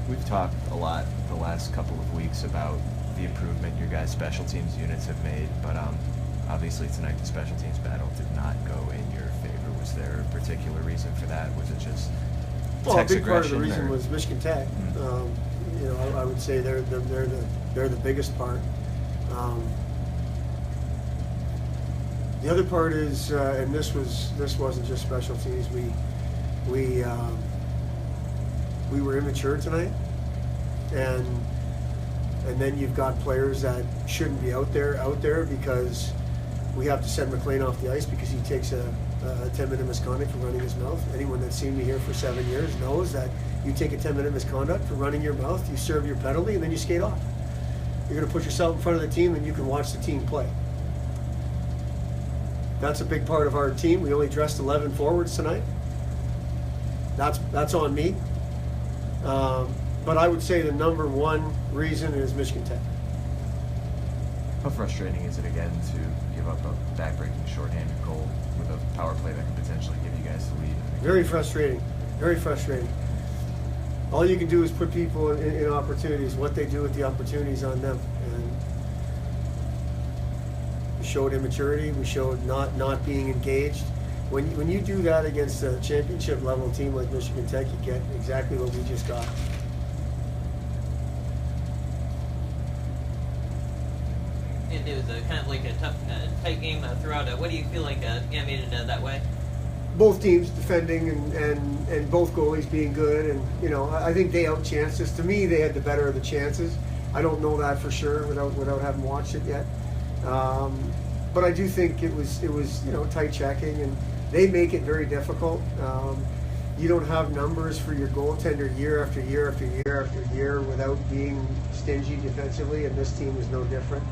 We've talked a lot the last couple of weeks about the improvement your guys' special teams units have made, but obviously tonight the special teams battle did not go in your favor. Was there a particular reason for that? Was it just Well, a big part of the aggression, reason or? was Michigan Tech. I would say they're the biggest part. The other part is, and this wasn't just special teams. We were immature tonight, and then you've got players that shouldn't be out there because we have to send McLean off the ice because he takes a 10-minute misconduct for running his mouth. Anyone that's seen me here for 7 years knows that you take a 10-minute misconduct for running your mouth, you serve your penalty, and then you skate off. You're going to put yourself in front of the team, and you can watch the team play. That's a big part of our team. We only dressed 11 forwards tonight. That's on me. But I would say the number one reason is Michigan Tech. How frustrating is it again to give up a back-breaking shorthanded goal with a power play that could potentially give you guys the lead? Very frustrating. Very frustrating. All you can do is put people in opportunities. What they do with the opportunities on them. And we showed immaturity. We showed not being engaged. When you do that against a championship level team like Michigan Tech, you get exactly what we just got. And it was kind of like a tough, tight game throughout. What do you feel like made it that way? Both teams defending and both goalies being good, and I think they outchanced us. To me, they had the better of the chances. I don't know that for sure without having watched it yet, but I do think it was tight checking, and they make it very difficult. You don't have numbers for your goaltender year after year after year after year without being stingy defensively, and this team is no different.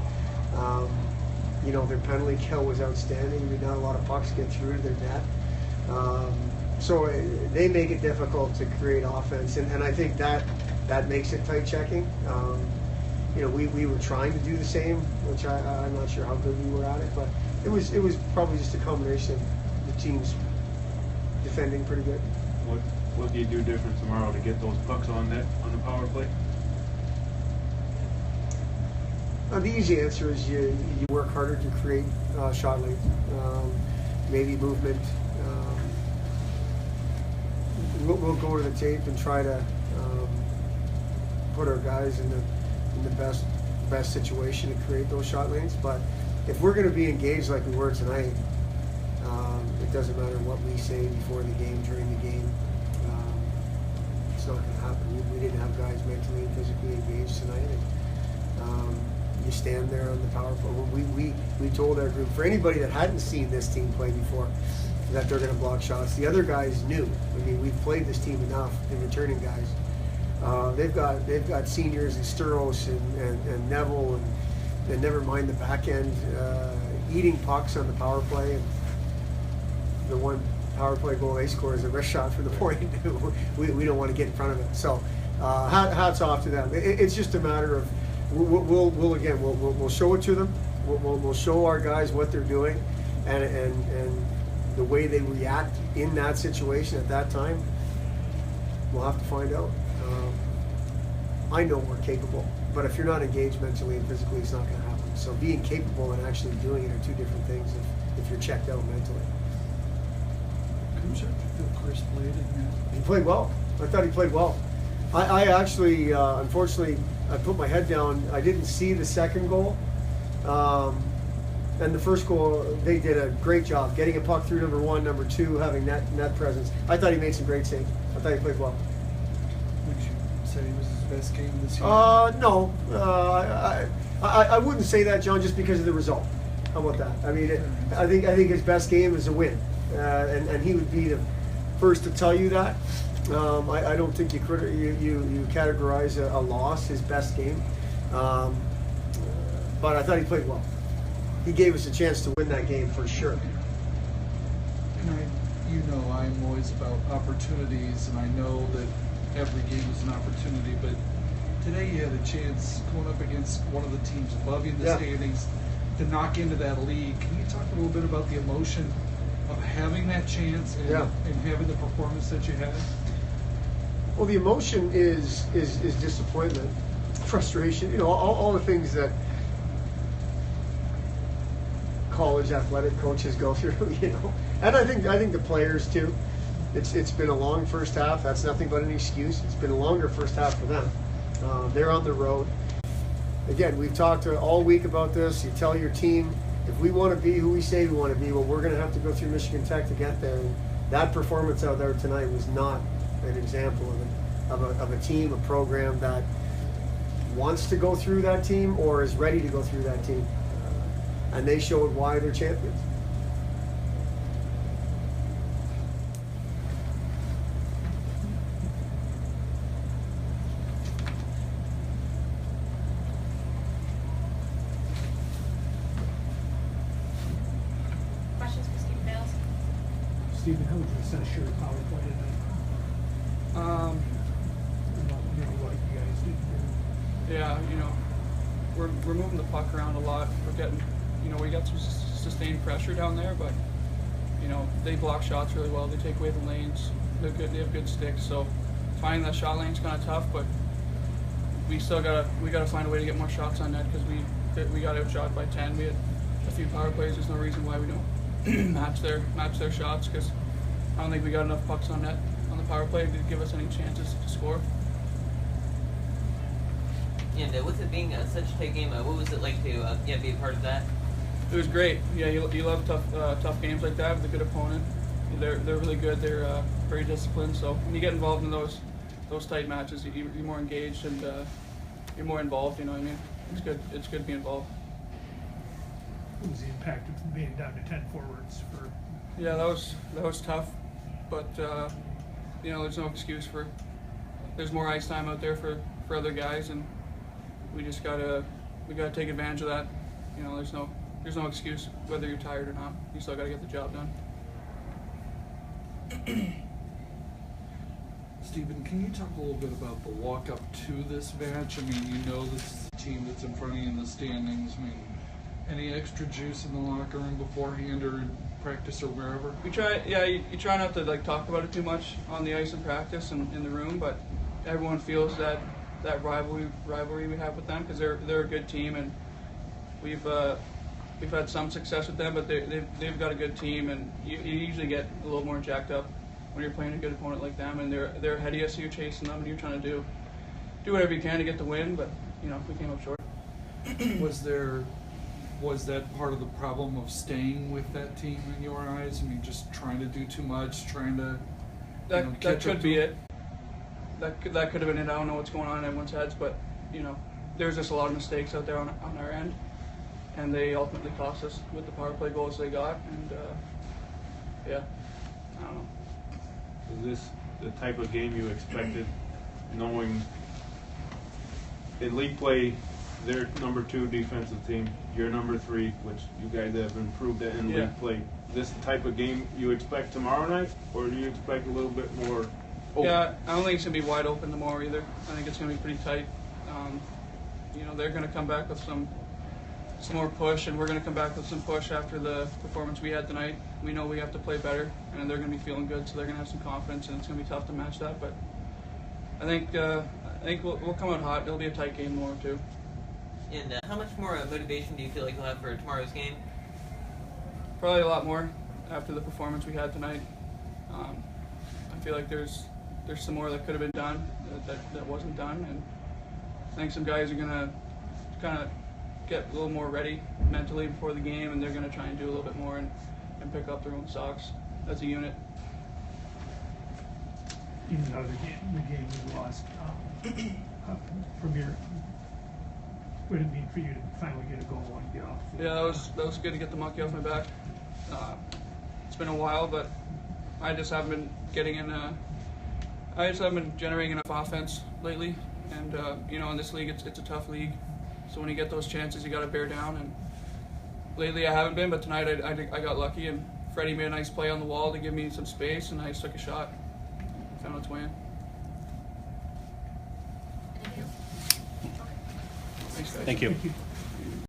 Their penalty kill was outstanding. Not a lot of pucks get through to their net. So they make it difficult to create offense, and I think that makes it tight checking. We were trying to do the same, which I'm not sure how good we were at it, but it was probably just a combination of the teams defending pretty good. What do you do different tomorrow to get those pucks on net on the power play? The easy answer is you work harder to create shot lanes, maybe movement. We'll go to the tape and try to put our guys in the best situation to create those shot lanes. But if we're going to be engaged like we were tonight, it doesn't matter what we say before the game, during the game. It's not going to happen. We didn't have guys mentally and physically engaged tonight. And, you stand there on the power play. We told our group, for anybody that hadn't seen this team play before, that they're going to block shots. The other guys knew. I mean, we've played this team enough, the returning guys. They've got seniors and Sturos and Neville and never mind the back end eating pucks on the power play. And the one power play goal they score is a wrist shot from the point. we don't want to get in front of it. So hats off to them. It's just a matter of we'll show it to them. We'll show our guys what they're doing, and the way they react in that situation at that time. We'll have to find out. I know we're capable, but if you're not engaged mentally and physically, it's not going to happen. So being capable and actually doing it are two different things. If you're checked out mentally. Coach, how do you feel Chris played in that? He played well. I thought he played well. I actually, unfortunately, I put my head down. I didn't see the second goal. And the first goal, they did a great job getting a puck through number one, number two, having net presence. I thought he made some great saves. I thought he played well. Would you say it was his best game this year? No. I wouldn't say that, John, just because of the result. How about that? I mean, I think his best game is a win, and he would be the first to tell you that. I don't think you categorize a loss his best game, but I thought he played well. He gave us a chance to win that game for sure. And I'm always about opportunities, and I know that every game is an opportunity, but today you had a chance going up against one of the teams above you in the standings to knock into that lead. Can you talk a little bit about the emotion of having that chance and having the performance that you had? Well, the emotion is disappointment, frustration. You know, all the things that college athletic coaches go through. You know, and I think the players too. It's been a long first half. That's nothing but an excuse. It's been a longer first half for them. They're on the road. Again, we've talked all week about this. You tell your team, if we want to be who we say we want to be, well, we're going to have to go through Michigan Tech to get there. And that performance out there tonight was not an example of a team, a program that wants to go through that team or is ready to go through that team. And they showed why they're champions. Questions for Stephen Baylis? Stephen, how would you assess your power play tonight? Maybe what you guys did. Yeah, we're moving the puck around a lot. We're getting, we got some sustained pressure down there, but they block shots really well. They take away the lanes. They're good. They have good sticks. So finding that shot lane's kind of tough, but we gotta find a way to get more shots on net because we got outshot by 10. We had a few power plays. There's no reason why we don't match their shots because I don't think we got enough pucks on net on the power play to give us any chances to score. And with it being such a tight game, what was it like to be a part of that? It was great. Yeah, you love tough games like that with a good opponent. They're really good. They're very disciplined. So when you get involved in those tight matches, you're more engaged and you're more involved. You know what I mean? It's good. It's good to be involved. What was the impact of being down to 10 forwards for? Yeah, that was tough, but there's no excuse for. There's more ice time out there for other guys, and we gotta take advantage of that. There's no excuse whether you're tired or not. You still gotta get the job done. Stephen, can you talk a little bit about the walk up to this match? I mean, this is the team that's in front of you in the standings. I mean, any extra juice in the locker room beforehand or in practice or wherever? We try, you try not to talk about it too much on the ice in practice and in the room, but everyone feels that rivalry we have with them because they're a good team, and we've had some success with them, but they've got a good team, and you usually get a little more jacked up when you're playing a good opponent like them, and they're ahead of you, so you're chasing them, and you're trying to do whatever you can to get the win, but we came up short. Was that part of the problem of staying with that team in your eyes? I mean, just trying to do too much, trying to that could be it. That could have been it. I don't know what's going on in everyone's heads, but there's just a lot of mistakes out there on our end, and they ultimately cost us with the power play goals they got. And I don't know. Is this the type of game you expected, knowing in league play they're number 2 defensive team, you're number 3, which you guys have improved at in league play. Is this the type of game you expect tomorrow night, or do you expect a little bit more? Yeah, I don't think it's going to be wide open tomorrow either. I think it's going to be pretty tight. They're going to come back with some more push, and we're going to come back with some push after the performance we had tonight. We know we have to play better, and they're going to be feeling good, so they're going to have some confidence, and it's going to be tough to match that. But I think we'll come out hot. It'll be a tight game tomorrow too. And how much more motivation do you feel like you'll have for tomorrow's game? Probably a lot more after the performance we had tonight. I feel like there's some more that could have been done that wasn't done, and I think some guys are going to kind of get a little more ready mentally before the game, and they're going to try and do a little bit more and pick up their own socks as a unit. Even though the game you lost, from your, what did it mean for you to finally get a goal and get off? Yeah, that was good to get the monkey off my back. It's been a while, but I just haven't been generating enough offense lately, and in this league it's a tough league. So when you get those chances, you got to bear down. And lately I haven't been, but tonight I got lucky, and Freddie made a nice play on the wall to give me some space, and I just took a shot. Found its way in. Anything else? Okay. Thanks, guys. Thank you. Thank you.